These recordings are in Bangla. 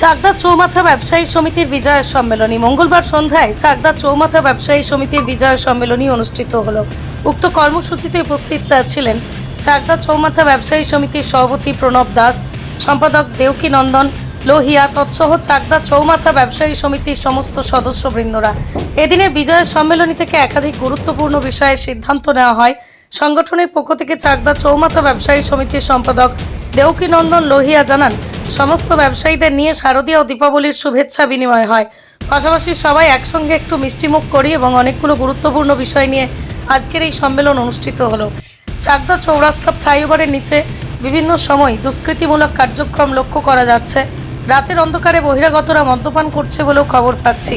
চাকদা চৌমাথা ব্যবসায়ী সমিতির বিজয় সম্মেলনী মঙ্গলবার সন্ধ্যায় চাকদা চৌমাথা ব্যবসায়ী সমিতির বিজয় সম্মেলনী অনুষ্ঠিত হলো। উক্ত কর্মসূচিতে উপস্থিত ছিলেন চাকদা চৌমাথা ব্যবসায়ী সমিতির সভাপতি প্রণব দাস, সম্পাদক দেউকি নন্দন লোহিয়া তৎসহ চাকদা চৌমাথা ব্যবসায়ী সমিতির সমস্ত সদস্যবৃন্দরা। এদিনের বিজয় সম্মেলনী থেকে একাধিক গুরুত্বপূর্ণ বিষয়ে সিদ্ধান্ত নেওয়া হয়। সংগঠনের পক্ষ থেকে চাকদা চৌমাথা ব্যবসায়ী সমিতির সম্পাদক দেউকি নন্দন লোহিয়া জানান, সমস্ত ব্যবসায়ীদের নিয়ে শারদীয়া ও দীপাবলির শুভেচ্ছা বিনিময় হয়। পাশাপাশি সবাই একসঙ্গে একটু মিষ্টিমুখ করি এবং অনেকগুলো গুরুত্বপূর্ণ বিষয় নিয়ে আজকের এই সম্মেলন অনুষ্ঠিত হলো। চাকদা চৌরাস্তা ফ্লাইওভারের নিচে বিভিন্ন সময় দুষ্কৃতিমূলক কার্যক্রম লক্ষ্য করা যাচ্ছে। রাতের অন্ধকারে বহিরাগতরা মদ্যপান করছে বলেও খবর পাচ্ছি।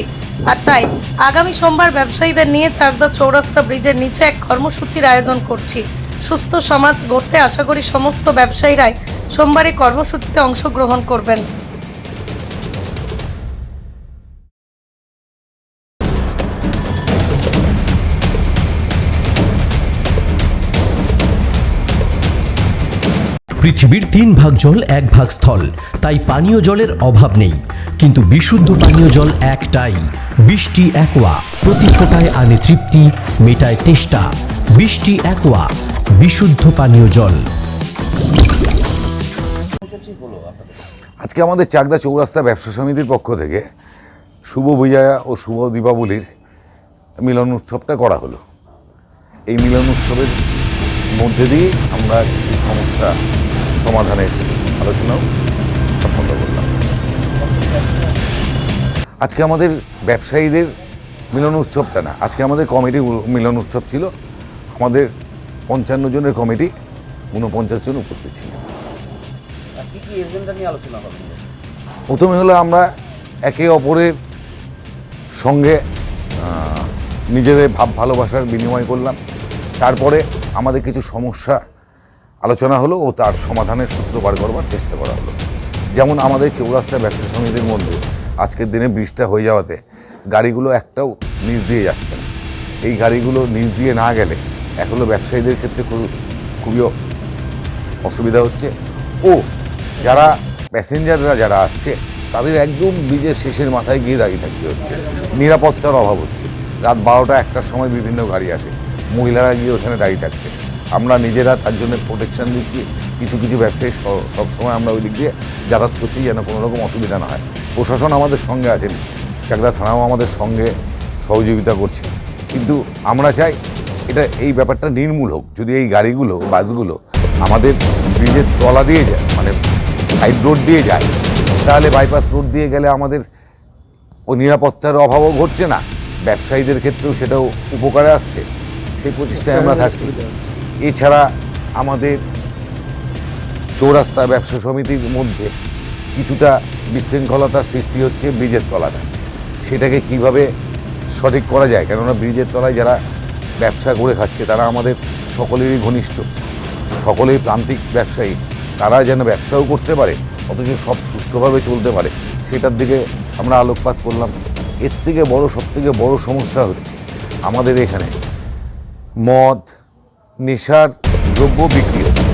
আর তাই আগামী সোমবার ব্যবসায়ীদের নিয়ে চাকদা চৌরাস্তা ব্রিজের নিচে এক কর্মসূচির আয়োজন করছি। সুস্থ সমাজ গড়তে আশা করি সমস্ত ব্যবসায়ীরাই সোমবারে কর্মসূচিতে অংশগ্রহণ করবেন। পৃথিবীর 3 ভাগ জল 1 ভাগ স্থল, তাই পানীয় জলের অভাব নেই। কিন্তু বিশুদ্ধ পানীয় জল একটাই, বৃষ্টি অ্যাকোয়া। প্রতি ফোঁটায় আনে তৃপ্তি, মেটায় তেষ্টা। বৃষ্টি অ্যাকোয়া, বিশুদ্ধ পানীয় জল। আজকে আমাদের চাকদা চৌরাস্তা ব্যবসা সমিতির পক্ষ থেকে শুভ বিজয়া ও শুভ দীপাবলির মিলন উৎসবটা করা হলো। এই মিলন উৎসবের মধ্যে দিয়ে আমরা কিছু সমস্যা সমাধানের আলোচনাও সম্পন্ন করলাম। আজকে আমাদের ব্যবসায়ীদের মিলন উৎসবটা না, আজকে আমাদের কমিটি মিলন উৎসব ছিল। আমাদের 55 জনের কমিটি 49 জন উপস্থিত ছিল। প্রথমে হলো আমরা একে অপরের সঙ্গে নিজেদের ভাব ভালোবাসার বিনিময় করলাম। তারপরে আমাদের কিছু সমস্যা আলোচনা হলো ও তার সমাধানের সূত্র বার করবার চেষ্টা করা হলো। যেমন আমাদের চৌরাস্তা ব্যবসা সমিতির মধ্যে আজকের দিনে ব্রিজটা হয়ে যাওয়াতে গাড়িগুলো একটাও নিচ দিয়ে যাচ্ছে না। এই গাড়িগুলো নিচ দিয়ে না গেলে এখনো ব্যবসায়ীদের ক্ষেত্রে খুবই অসুবিধা হচ্ছে ও যারা প্যাসেঞ্জাররা যারা আসছে তাদের একদম ব্রিজের শেষের মাথায় গিয়ে দাঁড়িয়ে থাকতে হচ্ছে। নিরাপত্তার অভাব হচ্ছে। রাত 12টা 1টার সময় বিভিন্ন গাড়ি আসে, মহিলারা গিয়ে ওখানে দাঁড়িয়ে থাকছে। আমরা নিজেরা তার জন্য প্রোটেকশান দিচ্ছি। কিছু কিছু ব্যবসায়ী সবসময় আমরা ওই দিক দিয়ে যাতায়াত করছি যেন কোনো রকম অসুবিধা না হয়। প্রশাসন আমাদের সঙ্গে আছেন, চাকদা থানাও আমাদের সঙ্গে সহযোগিতা করছে। কিন্তু আমরা চাই এটা এই ব্যাপারটা নির্মূল হোক। যদি এই গাড়িগুলো বাসগুলো আমাদের ব্রিজের তলা দিয়ে যায়, মানে সাইড রোড দিয়ে যায়, তাহলে বাইপাস রোড দিয়ে গেলে আমাদের ওই নিরাপত্তার অভাবও ঘটছে না, ব্যবসায়ীদের ক্ষেত্রেও সেটাও উপকারে আসছে। সেই প্রচেষ্টায় আমরা থাকছি। এছাড়া আমাদের চৌরাস্তা ব্যবসা সমিতির মধ্যে কিছুটা বিশৃঙ্খলতার সৃষ্টি হচ্ছে ব্রিজের তলাটা। সেটাকে কিভাবে সঠিক করা যায়, কেননা ব্রিজের তলায় যারা ব্যবসা করে খাচ্ছে তারা আমাদের সকলেরই ঘনিষ্ঠ, সকলেই প্রান্তিক ব্যবসায়ী। তারা যেন ব্যবসাও করতে পারে অথচ সব সুষ্ঠুভাবে চলতে পারে, সেটার দিকে আমরা আলোকপাত করলাম। এর থেকে সবথেকে বড় সমস্যা হচ্ছে আমাদের এখানে মদ নেশার দ্রব্য বিক্রি হচ্ছে,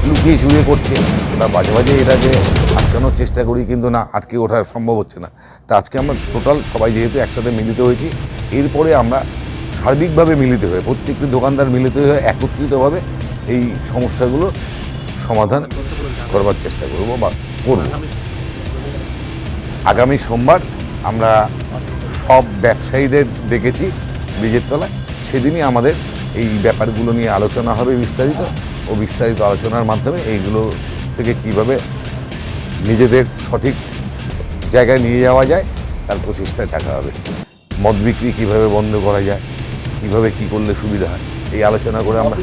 লুকিয়ে চুরিয়ে করছে। আমরা মাঝে মাঝে এটাকে আটকানোর চেষ্টা করি, কিন্তু না, আটকে ওঠা সম্ভব হচ্ছে না। তা আজকে আমরা টোটাল সবাই যেহেতু একসাথে মিলিত হয়েছি, এরপরে আমরা সার্বিকভাবে মিলিত হয়ে প্রত্যেকটি দোকানদার মিলিত হয়ে একত্রিতভাবে এই সমস্যাগুলো সমাধান করবার চেষ্টা করব বা করব। আগামী সোমবার আমরা সব ব্যবসায়ীদের ডেকেছি ব্রিজের তলায়। সেদিনই আমাদের এই ব্যাপারগুলো নিয়ে আলোচনা হবে বিস্তারিত আলোচনার মাধ্যমে এইগুলো থেকে কিভাবে নিজেদের সঠিক জায়গায় নিয়ে যাওয়া যায় তার প্রচেষ্টায় থাকা হবে। মদ বিক্রি কীভাবে বন্ধ করা যায়, কীভাবে কী করলে সুবিধা হয়, এই আলোচনা করে আমরা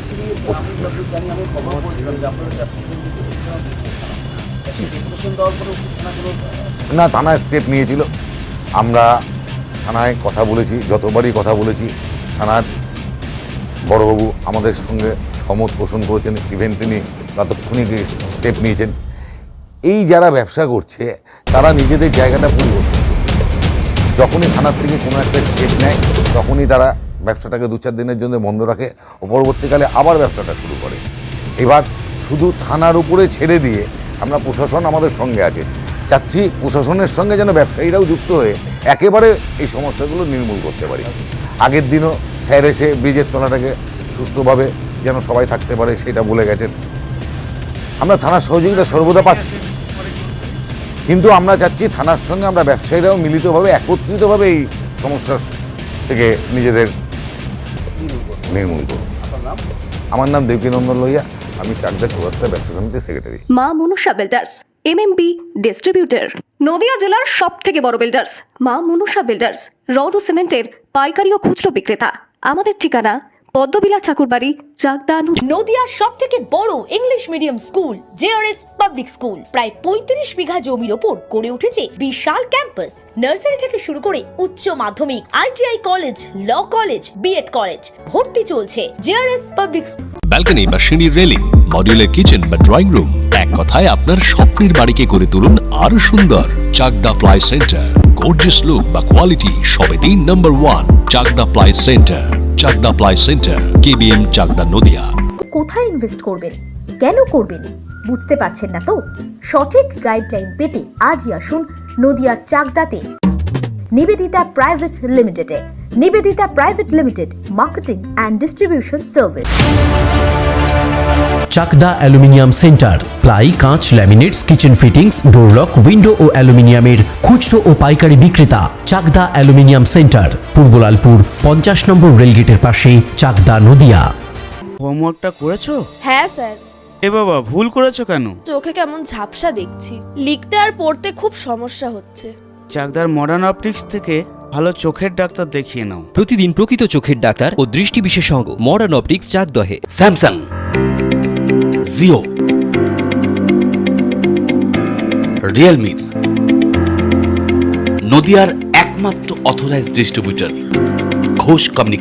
না, থানায় স্টেপ নিয়েছিল। আমরা থানায় কথা বলেছি, যতবারই কথা বলেছি থানার বড়বাবু আমাদের সঙ্গে সহমত পোষণ করেছেন। ইভেন তিনি তাৎক্ষণিক স্টেপ নিয়েছেন। এই যারা ব্যবসা করছে তারা নিজেদের জায়গাটা পরিবর্তন করছে। যখনই থানার থেকে কোনো একটা স্টেপ নেয় তখনই তারা ব্যবসাটাকে 2-4 দিনের জন্য বন্ধ রাখে ও পরবর্তীকালে আবার ব্যবসাটা শুরু করে। এবার শুধু থানার উপরে ছেড়ে দিয়ে আমরা প্রশাসন আমাদের সঙ্গে আছে, চাচ্ছি প্রশাসনের সঙ্গে যেন ব্যবসায়ীরাও যুক্ত হয়ে একেবারে এই সমস্যাগুলো নির্মূল করতে পারি। আগের দিনও স্যার এসে ব্রিজের তলাটাকে সুষ্ঠুভাবে যেন সবাই থাকতে পারে সেটা বলে গেছেন। আমরা থানার সহযোগিতা সর্বদা পাচ্ছি, কিন্তু আমরা চাচ্ছি থানার সঙ্গে আমরা ব্যবসায়ীরাও মিলিতভাবে একত্রিতভাবে এই সমস্যার থেকে নিজেদের নির্মূল করব। আমার নাম দেবকীনন্দন লোহিয়া, আমি চাকদা চৌরাস্তা ব্যবসা সমিতির সেক্রেটারি। মা Manusha builders MMB distributor, Nadia জেলার সব থেকে বড় বিল্ডার্স মা মনুষা বিল্ডার্স, রড ও সিমেন্টের পাইকারি ও খুচরো বিক্রেতা। আমাদের ঠিকানা পদ্মবিলা ঠাকুরবাড়ি, চাকদা। নদিয়ার সব থেকে বড় English medium school JRS public school প্রায় 35 বিঘা জমির ওপর গড়ে উঠেছে বিশাল ক্যাম্পাস। নার্সারি থেকে শুরু করে উচ্চ মাধ্যমিক, ITI college, law college, BEd college ভর্তি চলছে জেআরএস পাবলিক। ব্যালকনি বা সিঁড়ির রেলিং, মডিউলার কিচেন বা ড্রয়িং রুম, এক কথায় আপনার স্বপ্নের বাড়িকে করে তুলুন আরো সুন্দর। Chakdaha ply centre, gorgeous look বা কোয়ালিটি সবে 3 number 1 Chakdaha ply centre. Chakdaha ply centre, KBM, Chakdaha, Nadia. কোথায় ইনভেস্ট করবেন, কেন করবেন বুঝতে পারছেন না তো? সঠিক গাইডলাইন পেতে আজই আসুন নদিয়ার চাকদাতে নিবেদিতা প্রাইভেট লিমিটেডে। Nivedita private limited, marketing and distribution service. Chakdah aluminium centre, ply, কাঁচ, laminates, kitchen fittings, door lock, window ও অ্যালুমিনিয়ামের খুচরো ও পাইকারি বিক্রেতা। Chakdah aluminium centre, Purbalalpur 50 number রেলগেটের পাশে, চাকদা, নদিয়া। হোমওয়ার্কটা করেছো? হ্যাঁ স্যার। এ বাবা, ভুল করেছো কেন? চোখে কেমন ঝাপসা দেখছি, লিখতে আর পড়তে খুব সমস্যা হচ্ছে। চাকদার মডার্ন অপটিক্স থেকে ভালো চোখের ডাক্তার দেখিয়ে নাও। প্রতিদিন প্রকৃত চোখের ডাক্তার ও দৃষ্টি বিশেষজ্ঞ মডার্ন অপটিক্স, চাকদহে। স্যামসাং, জিও, রিয়েলমি, নদিয়ার একমাত্র অথরাইজড ডিস্ট্রিবিউটর ঘোষ কমিউনিকেশন।